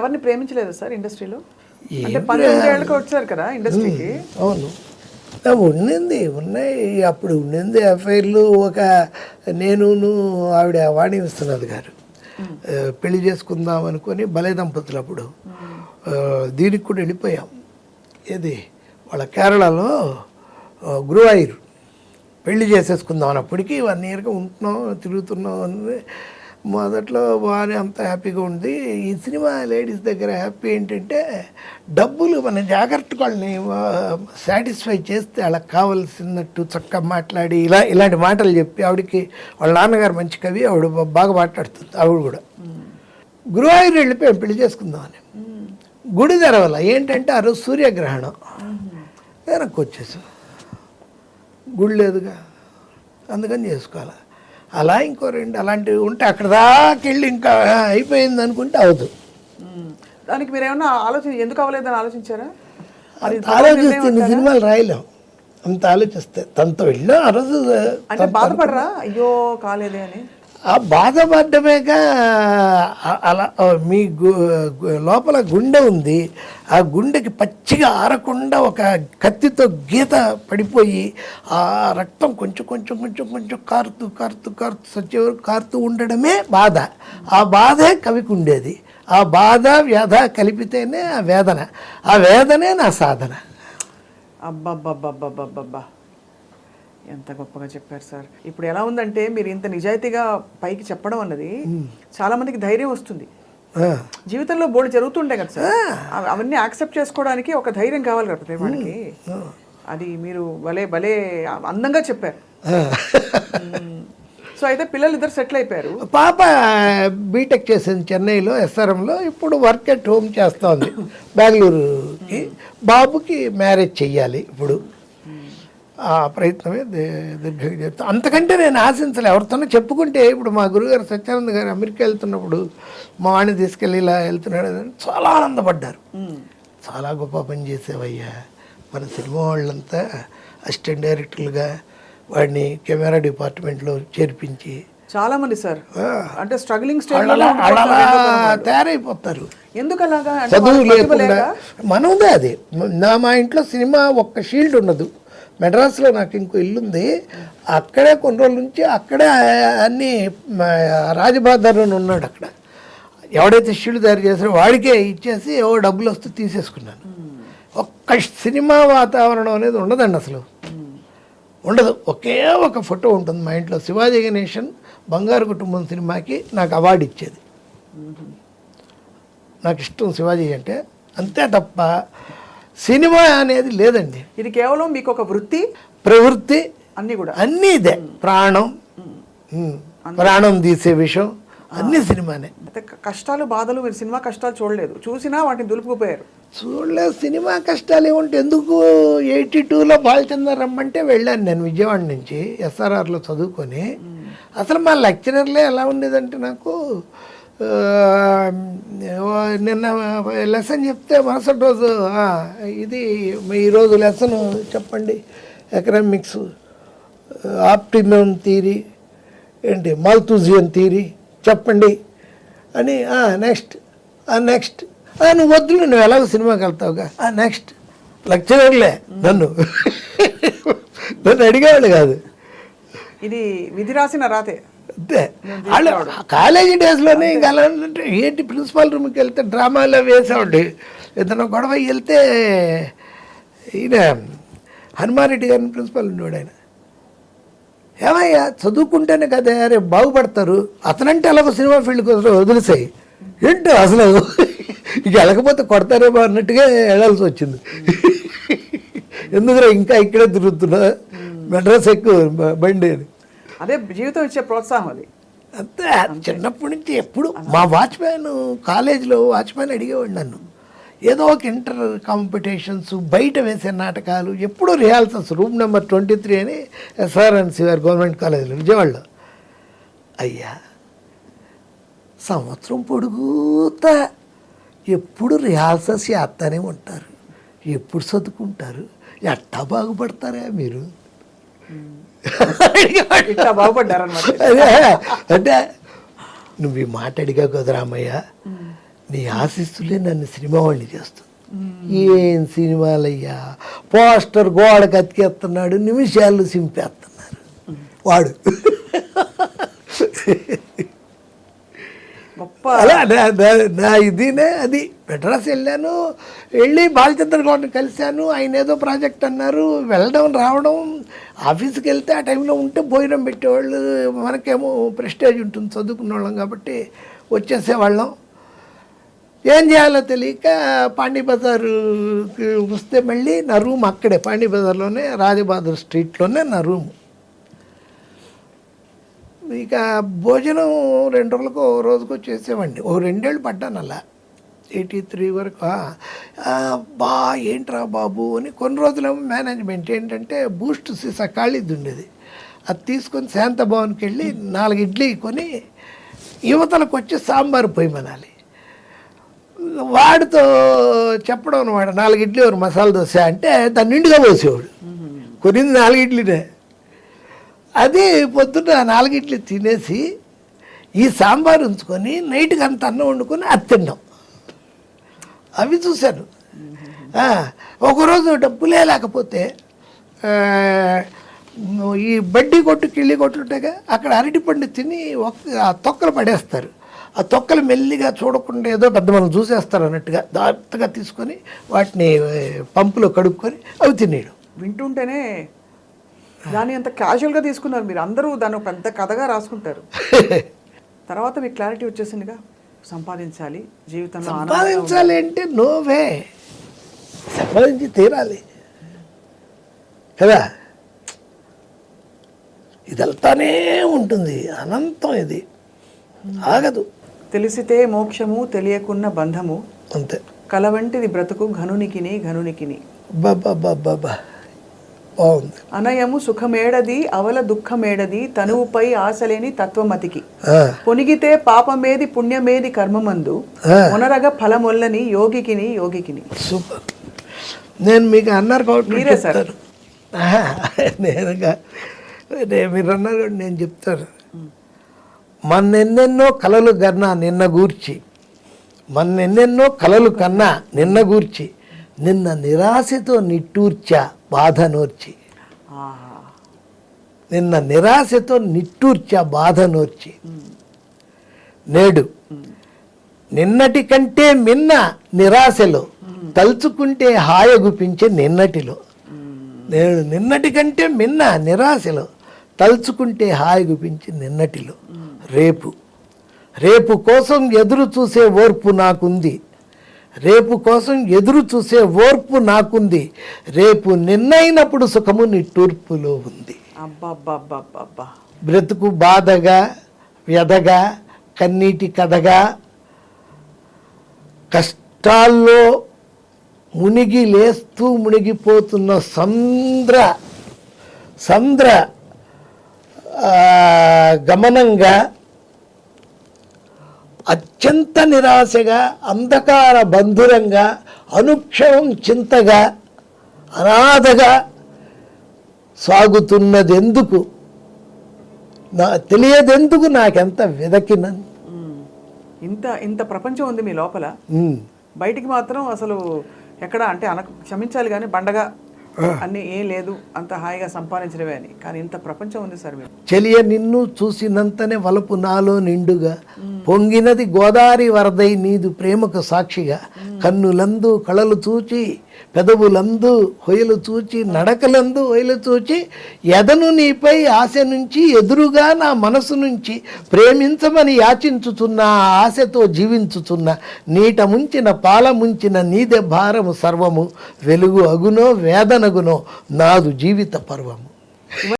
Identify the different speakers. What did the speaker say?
Speaker 1: ఎవరిని ప్రేమించలేదు సార్ ఇండస్ట్రీలో? అంటే 19 ఏళ్ళకి వచ్చారు కదా ఇండస్ట్రీకి.
Speaker 2: అవును, ఉన్నాయి అప్పుడు ఉండింది ఎఫ్ఐఆర్లు. ఒక నేను ఆవిడ వాణి విశ్వనాథ్ గారు పెళ్లి చేసుకుందాం అనుకొని భలే దంపతులు అప్పుడు దీనికి కూడా వెళ్ళిపోయాం. ఏది వాళ్ళ కేరళలో గురువాయూర్ పెళ్లి చేసేసుకుందాం అన్నప్పటికీ 1 ఇయర్గా ఉంటున్నాం, తిరుగుతున్నాం అని. మొదట్లో బాగానే అంత హ్యాపీగా ఉంది. ఈ సినిమా లేడీస్ దగ్గర హ్యాపీ ఏంటంటే డబ్బులు మన జాగ్రత్తగా వాళ్ళని సాటిస్ఫై చేస్తే వాళ్ళకి కావాల్సినట్టు చక్కగా మాట్లాడి ఇలాంటి మాటలు చెప్పి, ఆవిడకి వాళ్ళ నాన్నగారు మంచి కవి, ఆవిడ బాగా మాట్లాడుతుంది. ఆవిడ కూడా గురువాయూర్ వెళ్ళిపోయాం పెళ్లి చేసుకుందామని. గుడి తెరవల ఏంటంటే ఆ రోజు సూర్యగ్రహణం, వెనక్కి వచ్చేసాం. గుడి లేదుగా, అందుకని చేసుకోవాలి. అలా ఇంకో 2 అలాంటివి ఉంటే అక్కడ దాకా వెళ్ళి ఇంకా అయిపోయింది అనుకుంటే అవదు.
Speaker 1: దానికి మీరు ఏమన్నా ఎందుకు అవ్వలేదని ఆలోచించారా?
Speaker 2: ఆలోచిస్తే ఇన్ని సినిమాలు రాయలేం, అంత ఆలోచిస్తే. తనతో వెళ్ళాం ఆ రోజు.
Speaker 1: అంటే బాధపడరా అయ్యో కాలేదే అని?
Speaker 2: ఆ బాధపడ్డమేగా. అలా మీ లోపల గుండె ఉంది, ఆ గుండెకి పచ్చిగా ఆరకుండా ఒక కత్తితో గీత పడిపోయి ఆ రక్తం కొంచెం కొంచెం కొంచెం కొంచెం కారుతూ కారుతూ కారుతూ సచ్చేవరకు కారుతూ ఉండడమే బాధ. ఆ బాధే కవికి ఉండేది. ఆ బాధ వ్యధ కలిపితేనే ఆ వేదన, ఆ వేదనే నా సాధన.
Speaker 1: అబ్బబ్బబ్బబ్బబ్బబ్బా, ఎంత గొప్పగా చెప్పారు సార్. ఇప్పుడు ఎలా ఉందంటే మీరు ఇంత నిజాయితీగా పైకి చెప్పడం అన్నది చాలా మందికి ధైర్యం వస్తుంది. జీవితంలో బోర్డు జరుగుతుండే కదా సార్, అవన్నీ యాక్సెప్ట్ చేసుకోవడానికి ఒక ధైర్యం కావాలి కదా ప్రతి వాడికి. అది మీరు భలే భలే అందంగా చెప్పారు. సో అయితే పిల్లలు ఇద్దరు సెటిల్ అయిపోయారు.
Speaker 2: పాప బీటెక్ చేసింది చెన్నైలో ఎస్ఆర్ఎంలో, ఇప్పుడు వర్క్ ఎట్ హోమ్ చేస్తోంది బెంగళూరుకి. బాబుకి మ్యారేజ్ చెయ్యాలి ఇప్పుడు. ఆ ప్రయత్నమే దీర్ఘంగా చెప్తాను. అంతకంటే నేను ఆశించలే. ఎవరితోనో చెప్పుకుంటే, ఇప్పుడు మా గురుగారు సత్యానంద గారు అమెరికా వెళ్తున్నప్పుడు మా వాడిని తీసుకెళ్ళి ఇలా వెళ్తున్నాడు అని చాలా ఆనందపడ్డారు. చాలా గొప్ప పని చేసేవయ్యా, మన సినిమా వాళ్ళంతా అసిస్టెంట్ డైరెక్టర్లుగా వాడిని కెమెరా డిపార్ట్మెంట్లో చేర్పించి
Speaker 1: చాలా మంది సార్ అంటే స్ట్రగ్లింగ్ స్టేజ్
Speaker 2: తయారైపోతారు.
Speaker 1: ఎందుకు అలాగా?
Speaker 2: చదువు లేకుండా మనదే అది. మా ఇంట్లో సినిమా ఒక్క షీల్డ్ ఉండదు. మెడ్రాస్లో నాకు ఇంకో ఇల్లుంది, అక్కడే కొన్ని రోజుల నుంచి అక్కడే అన్నీ రాజబహదూర్ ఉన్నాడు. అక్కడ ఎవడైతే షీల్డ్ తయారు చేశారో వాడికే ఇచ్చేసి ఏవో డబ్బులు వస్తూ తీసేసుకున్నాను. ఒక్క సినిమా వాతావరణం అనేది ఉండదండి, అసలు ఉండదు. ఒకే ఒక ఫోటో ఉంటుంది మా ఇంట్లో. శివాజీ గణేశన్ బంగారు కుటుంబం సినిమాకి నాకు అవార్డు ఇచ్చేది. నాకు ఇష్టం శివాజీ అంటే, అంతే తప్ప సినిమా అనేది లేదండి.
Speaker 1: ఇది కేవలం మీకు ఒక వృత్తి,
Speaker 2: ప్రవృత్తి,
Speaker 1: అన్నీ కూడా
Speaker 2: అన్నీ ఇదే. ప్రాణం తీసే విషయం అన్నీ సినిమానే.
Speaker 1: అయితే కష్టాలు బాధలు మీరు సినిమా కష్టాలు చూడలేదు, చూసినా వాటిని దులుపుకుపోయారు.
Speaker 2: చూడలేదు. సినిమా కష్టాలు ఏముంటే ఎందుకు? 82లో బాలచంద్ర రమ్మంటే వెళ్ళాను నేను విజయవాడ నుంచి ఎస్ఆర్ఆర్లో చదువుకొని. అసలు మా లెక్చరర్లే ఎలా ఉండేదంటే, నాకు నిన్న లెసన్ చెప్తే మరుసటి రోజు ఇది ఈరోజు లెసన్ చెప్పండి, ఎకనామిక్స్ ఆప్టిమం థియరీ ఏంటి మాల్తూజియన్ థియరీ చెప్పండి అని. నెక్స్ట్ నెక్స్ట్ నువ్వు వద్దు, నువ్వు ఎలాగో సినిమాకి వెళ్తావుగా, నెక్స్ట్. లెక్చరర్లే నన్ను అడిగేవాళ్ళు కాదు.
Speaker 1: ఇది విధి రాసిన రాతే.
Speaker 2: అంతే. వాళ్ళు కాలేజీ డేస్లోనే ఇంకా అలా ఏంటి, ప్రిన్సిపాల్ రూమ్కి వెళ్తే డ్రామాలో వేసేవాడి. ఏదైనా గొడవ వెళ్తే ఈయన హనుమారెడ్డి గారిని ప్రిన్సిపాల్ ఉండేవాడు. ఆయన ఏమయ్యా చదువుకుంటేనే కదా రేపు బాగుపడతారు, అతనంటే అలాగ సినిమా ఫీల్డ్కి వదిలేసాయి ఏంటో అసలు ఇక వెళ్ళకపోతే కొడతారేమో అన్నట్టుగా వెళ్ళాల్సి వచ్చింది. ఎందుకురా ఇంకా ఇక్కడే తిరుగుతున్నా, మెడ్రాస్ ఎక్కువ బండి అని.
Speaker 1: అదే జీవితం ఇచ్చే ప్రోత్సాహం అది.
Speaker 2: అంతే. చిన్నప్పటి నుంచి ఎప్పుడు మా వాచ్మ్యాన్ కాలేజీలో వాచ్మ్యాన్ అడిగేవాడు నన్ను, ఏదో ఒక ఇంటర్ కాంపిటీషన్స్, బయట వేసే నాటకాలు, ఎప్పుడూ రిహార్సల్స్. రూమ్ నెంబర్ 23 అని SRNC గవర్నమెంట్ కాలేజీలో విజయవాడలో. అయ్యా సంవత్సరం పొడుగుతా ఎప్పుడు రిహార్సల్స్ చేస్తానే ఉంటారు, ఎప్పుడు చదువుకుంటారు, ఎట్టా బాగుపడతారా మీరు?
Speaker 1: బాగుపడ్డారన్నమాట.
Speaker 2: అంటే నువ్వు ఈ మాట అడిగా కదా రామయ్య, నీ ఆశీస్సులే నన్ను సినిమా వాడిని చేస్తుంది. ఏం సినిమాలయ్యా, పోస్టర్ గోడకు అతికేస్తున్నాడు, నిమిషాలు సింపేస్తున్నారు వాడు. అలా నా ఇదినే అది. మెడ్రాస్ వెళ్ళి బాలచంద్ర గౌడ్ని కలిశాను. ఆయన ఏదో ప్రాజెక్ట్ అన్నారు, వెళ్ళడం రావడం. ఆఫీస్కి వెళ్తే ఆ టైంలో ఉంటే భోజనం పెట్టేవాళ్ళు, మనకేమో ప్రెస్టేజ్ ఉంటుంది చదువుకున్న వాళ్ళం కాబట్టి వచ్చేసేవాళ్ళం. ఏం చేయాలో తెలియక పాండీ బజార్కి వస్తే మళ్ళీ నా రూమ్ అక్కడే పాండీ బజార్లోనే, రాజబహదూర్ స్ట్రీట్లోనే నా రూమ్. ఇక భోజనం 2 రోజులకు రోజుకో చేసేవాడిని. 2 ఏళ్ళు పడ్డాను అలా, 83 వరకు. బా ఏంట్రా బాబు అని. కొన్ని రోజులేమో మేనేజ్మెంట్ ఏంటంటే బూస్ట్ సీసా ఖాళీది ఉండేది, అది తీసుకొని శాంతభవన్కి వెళ్ళి 4 ఇడ్లీ కొని యువతలకు వచ్చి సాంబారు పొయ్యమనాలి. వాడితో చెప్పడం అనమాట, 4 ఇడ్లీ ఒక మసాలా దోశ అంటే దాన్ని నిండుగా పోసేవాడు. కొనింది 4 ఇడ్లీనే. అది పొద్దున్న 4 ఇడ్లీ తినేసి ఈ సాంబార్ ఉంచుకొని నైట్కి అంత అన్నం వండుకొని అది తిన్నాం. అవి చూశాను. ఒకరోజు డబ్బులే లేకపోతే ఈ బడ్డీ కొట్టు కిళ్ళి కొట్టు ఉంటాయిగా, అక్కడ అరటిపండు తిని ఆ తొక్కలు పడేస్తారు. ఆ తొక్కలు మెల్లిగా చూడకుండా ఏదో పెద్ద మనం చూసేస్తారు అన్నట్టుగా జాగ్రత్తగా తీసుకొని వాటిని పంపులో కడుక్కొని అవి తినేయడం.
Speaker 1: వింటుంటేనే దాన్ని అంత క్యాజువల్గా తీసుకున్నారు మీరు. అందరూ దాన్ని ఒక పెద్ద కథగా రాసుకుంటారు. తర్వాత మీకు క్లారిటీ వచ్చేసిందిగా, సంపాదించాలి జీవితంలో.
Speaker 2: సంపాదించాలి అంటే నోవే, సంపాదించి తీరాలి కదా. ఇది వెళ్తానే ఉంటుంది, అనంతం, ఇది ఆగదు.
Speaker 1: తెలిసితే మోక్షము, తెలియకున్న బంధము,
Speaker 2: అంతే.
Speaker 1: కల వంటిది బ్రతుకు ఘనునికిని ఘనునికిని.
Speaker 2: బాబా బాబా బాగుంది.
Speaker 1: అనయము సుఖమేడది, అవల దుఃఖమేడది, తనువుపై ఆశలేని తత్వమతికి. పొనిగితే పాపమేది పుణ్యమేది కర్మమందు, మొనరగ ఫలమొల్లని యోగికిని యోగికిని.
Speaker 2: సూపర్. నేను మీకు అన్నారు కాబట్టి
Speaker 1: మీరే సార్.
Speaker 2: మీరు అన్నారు కాబట్టి నేను చెప్తాను. మన్నెన్నెన్నో కలలు కన్నా నిన్న గూర్చి, మన్నెన్నెన్నో కలలు కన్నా నిన్న గూర్చి, నిన్న నిరాశతో నిట్టూర్చా బాధ నోర్చి. నిన్న నిరాశతో నిట్టూర్చా బాధ నోర్చి, నేడు నిన్నటి కంటే మిన్న నిరాశలో, తలుచుకుంటే హాయగుపించే నిన్నటిలో. నేడు నిన్నటి కంటే మిన్న నిరాశలో, తలుచుకుంటే హాయగుపించే నిన్నటిలో. రేపు రేపు కోసం ఎదురు చూసే ఓర్పు నాకుంది, రేపు కోసం ఎదురు చూసే ఓర్పు నాకుంది, రేపు నిన్నైనప్పుడు సుఖము నిట్టూర్పులో ఉంది. బ్రతుకు బాధగా వ్యధగా కన్నీటి కథగా, కష్టాల్లో మునిగి లేస్తూ మునిగిపోతున్న సంద్ర గమనంగా, అత్యంత నిరాశగా, అంధకార బంధురంగా, అనుక్షణం చింతగా, అనాథగా సాగుతున్నదెందుకు, తెలియదెందుకు నాకెంత వెదకిన.
Speaker 1: ఇంత ప్రపంచం ఉంది మీ లోపల, బయటికి మాత్రం అసలు ఎక్కడ అంటే క్షమించాలి కానీ బండగా అన్నీ ఏం లేదు, అంత హాయిగా సంపాదించడమే అని. కానీ ఇంత ప్రపంచం ఉంది సార్ మీరు.
Speaker 2: చెలియ నిన్ను చూసినంతనే వలపు నాలో నిండుగా, పొంగినది గోదావరి వరదై నీదు ప్రేమకు సాక్షిగా, కన్నులందు కళలు చూచి, పెదవులందు హొయలు చూచి, నడకలందు హొయలు చూచి, ఎదను నీపై ఆశ నుంచి, ఎదురుగా నా మనసు నుంచి ప్రేమించమని యాచించుచున్న, ఆశతో జీవించుచున్న, నీట ముంచిన పాల ముంచిన నీదే భారము సర్వము, వెలుగు అగునో వేదనగునో నాదు జీవిత పర్వము.